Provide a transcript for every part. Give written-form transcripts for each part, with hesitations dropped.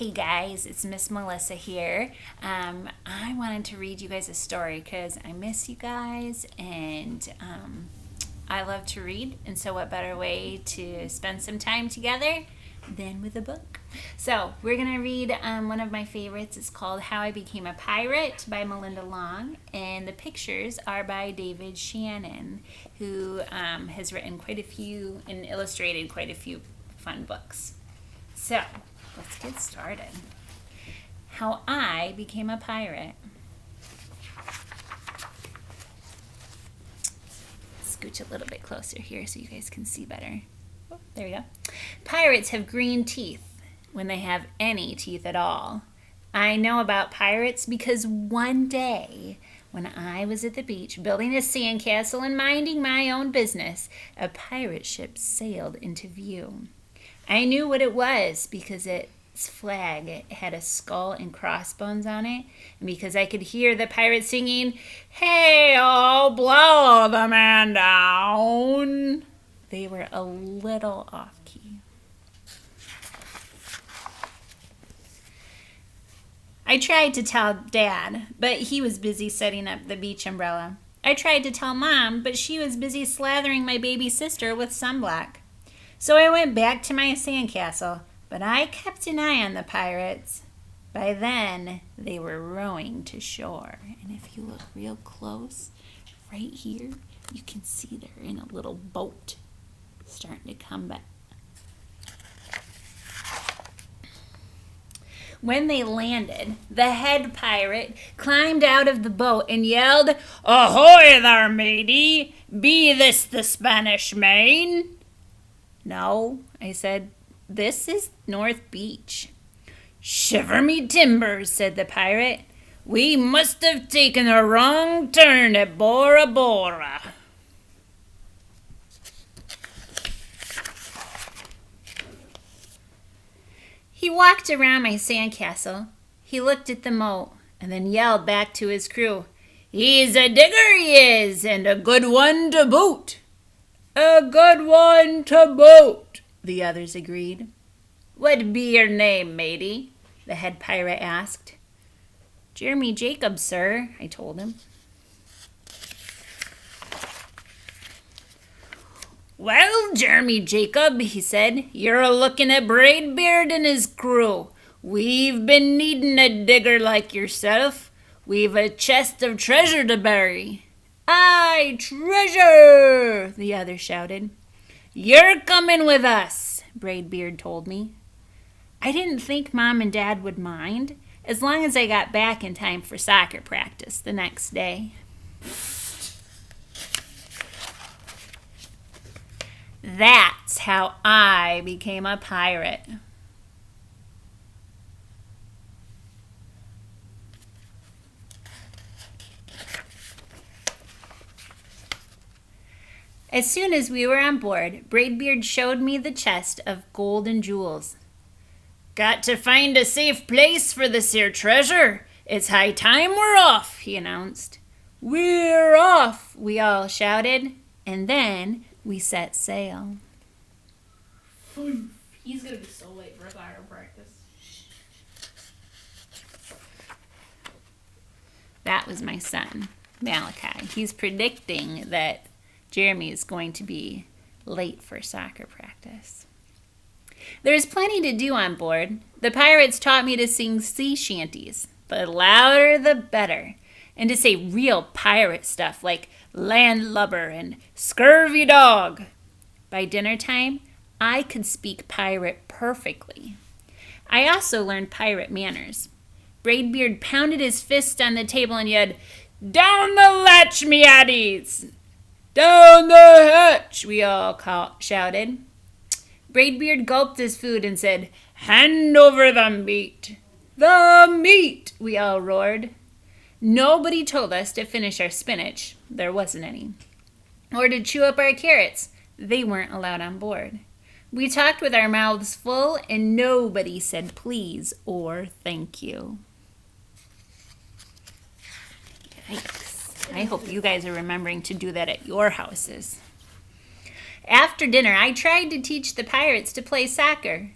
Hey guys, it's Miss Melissa here. I wanted to read you guys a story because I miss you guys and I love to read. And so, what better way to spend some time together than with a book? So, we're going to read one of my favorites. It's called How I Became a Pirate by Melinda Long. And the pictures are by David Shannon, who has written quite a few and illustrated quite a few fun books. So, let's get started. How I Became a Pirate. Scooch a little bit closer here so you guys can see better. Oh, there we go. Pirates have green teeth when they have any teeth at all. I know about pirates because one day, when I was at the beach building a sandcastle and minding my own business, a pirate ship sailed into view. I knew what it was because its flag had a skull and crossbones on it, and because I could hear the pirates singing, "Hey, oh, blow the man down." They were a little off key. I tried to tell Dad, but he was busy setting up the beach umbrella. I tried to tell Mom, but she was busy slathering my baby sister with sunblock. So I went back to my sandcastle, but I kept an eye on the pirates. By then, they were rowing to shore. And if you look real close, right here, you can see they're in a little boat starting to come back. When they landed, the head pirate climbed out of the boat and yelled, "Ahoy there, matey! Be this the Spanish Main?" "No," I said. "This is North Beach." "Shiver me timbers," said the pirate. "We must have taken a wrong turn at Bora Bora." He walked around my sandcastle. He looked at the moat and then yelled back to his crew, "He's a digger, he is, and a good one to boot." "A good one to boot," the others agreed. "What be your name, matey?" the head pirate asked. "Jeremy Jacobs, sir," I told him. "Well, Jeremy Jacob," he said, "you're a-looking at Braidbeard and his crew. We've been needing a digger like yourself. We've a chest of treasure to bury." "Aye, treasure!" the other shouted. "You're coming with us," Braidbeard told me. I didn't think Mom and Dad would mind, as long as I got back in time for soccer practice the next day. That's how I became a pirate. As soon as we were on board, Braidbeard showed me the chest of gold and jewels. "Got to find a safe place for this here treasure. It's high time we're off," he announced. "We're off," we all shouted, and then we set sail. He's gonna be so late for soccer practice. That was my son, Malachi. He's predicting that Jeremy is going to be late for soccer practice. There's plenty to do on board. The pirates taught me to sing sea shanties, the louder the better, and to say real pirate stuff like landlubber and scurvy dog. By dinner time, I could speak pirate perfectly. I also learned pirate manners. Braidbeard pounded his fist on the table and yelled, "Down the latch, me addies!" "Down the hatch!" we all shouted. Braidbeard gulped his food and said, "Hand over the meat!" "The meat!" we all roared. Nobody told us to finish our spinach. There wasn't any. Or to chew up our carrots. They weren't allowed on board. We talked with our mouths full, and nobody said please or thank you. Yikes. I hope you guys are remembering to do that at your houses. After dinner, I tried to teach the pirates to play soccer.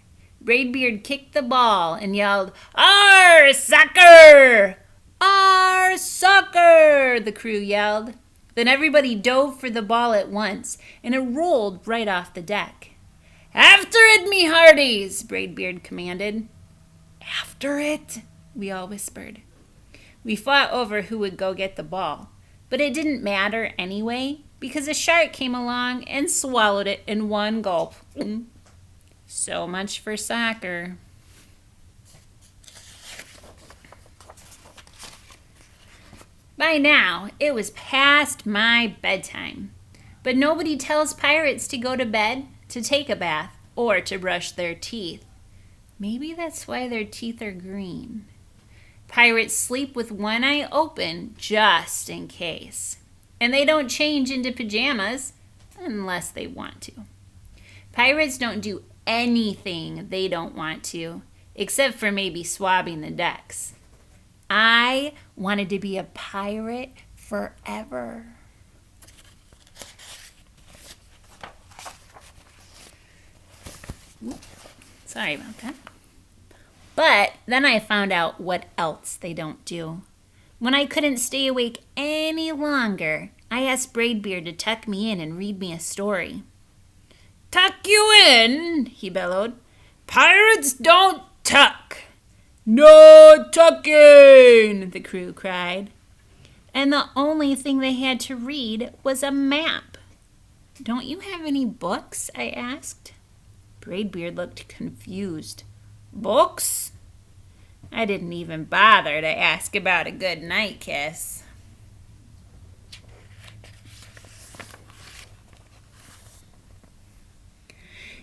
Braidbeard kicked the ball and yelled, "Our soccer! Our soccer!" the crew yelled. Then everybody dove for the ball at once, and it rolled right off the deck. "After it, me hearties!" Braidbeard commanded. "After it!" we all whispered. We fought over who would go get the ball, but it didn't matter anyway, because a shark came along and swallowed it in one gulp. So much for soccer. By now, it was past my bedtime. But nobody tells pirates to go to bed, to take a bath, or to brush their teeth. Maybe that's why their teeth are green. Pirates sleep with one eye open just in case. And they don't change into pajamas unless they want to. Pirates don't do anything they don't want to, except for maybe swabbing the decks. I wanted to be a pirate forever. Sorry about that. But then I found out what else they don't do. When I couldn't stay awake any longer, I asked Braidbeard to tuck me in and read me a story. "Tuck you in?" he bellowed. "Pirates don't tuck." "No tucking!" the crew cried. And the only thing they had to read was a map. "Don't you have any books?" I asked. Braidbeard looked confused. "Books?" I didn't even bother to ask about a good night kiss.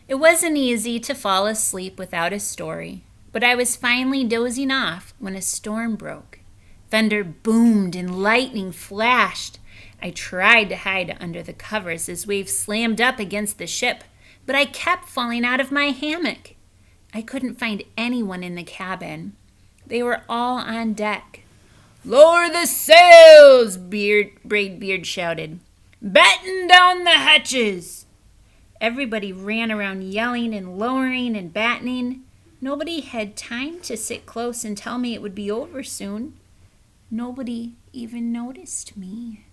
It wasn't easy to fall asleep without a story, but I was finally dozing off when a storm broke. Thunder boomed and lightning flashed. I tried to hide under the covers as waves slammed up against the ship, but I kept falling out of my hammock. I couldn't find anyone in the cabin. They were all on deck. "Lower the sails!" Braidbeard shouted. "Batten down the hatches!" Everybody ran around yelling and lowering and battening. Nobody had time to sit close and tell me it would be over soon. Nobody even noticed me.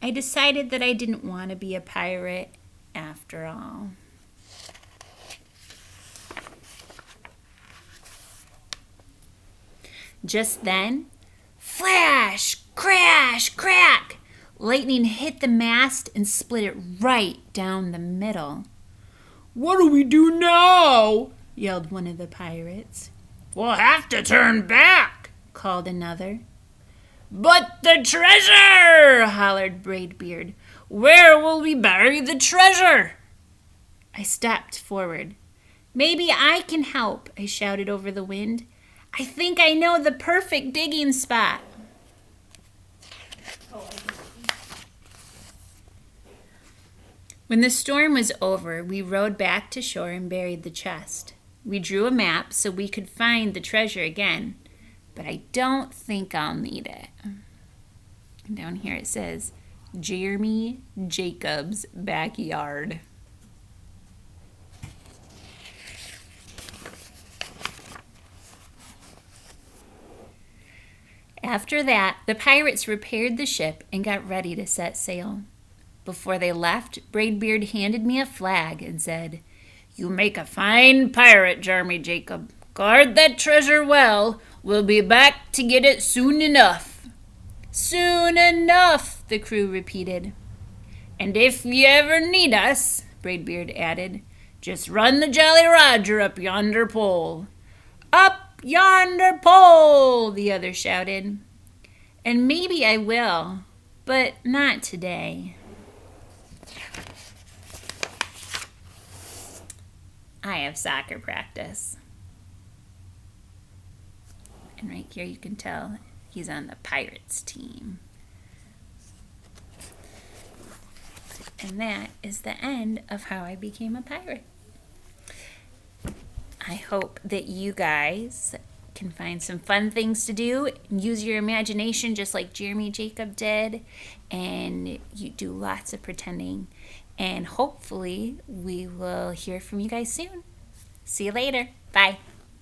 I decided that I didn't want to be a pirate after all. Just then, flash, crash, crack! Lightning hit the mast and split it right down the middle. "What do we do now?" yelled one of the pirates. "We'll have to turn back," called another. "But the treasure!" hollered Braidbeard. "Where will we bury the treasure?" I stepped forward. "Maybe I can help," I shouted over the wind. "I think I know the perfect digging spot." When the storm was over, we rowed back to shore and buried the chest. We drew a map so we could find the treasure again, but I don't think I'll need it. Down here it says, Jeremy Jacobs' backyard. After that, the pirates repaired the ship and got ready to set sail. Before they left, Braidbeard handed me a flag and said, "You make a fine pirate, Jeremy Jacob. Guard that treasure well. We'll be back to get it soon enough." "Soon enough," the crew repeated. "And if you ever need us," Braidbeard added, "just run the Jolly Roger up yonder pole." "Up yonder pole," the other shouted. "And maybe I will, but not today." I have soccer practice. And right here you can tell he's on the Pirates team. And that is the end of how I became a pirate. I hope that you guys can find some fun things to do and use your imagination just like Jeremy Jacob did, and you do lots of pretending, and hopefully we will hear from you guys soon. See you later. Bye.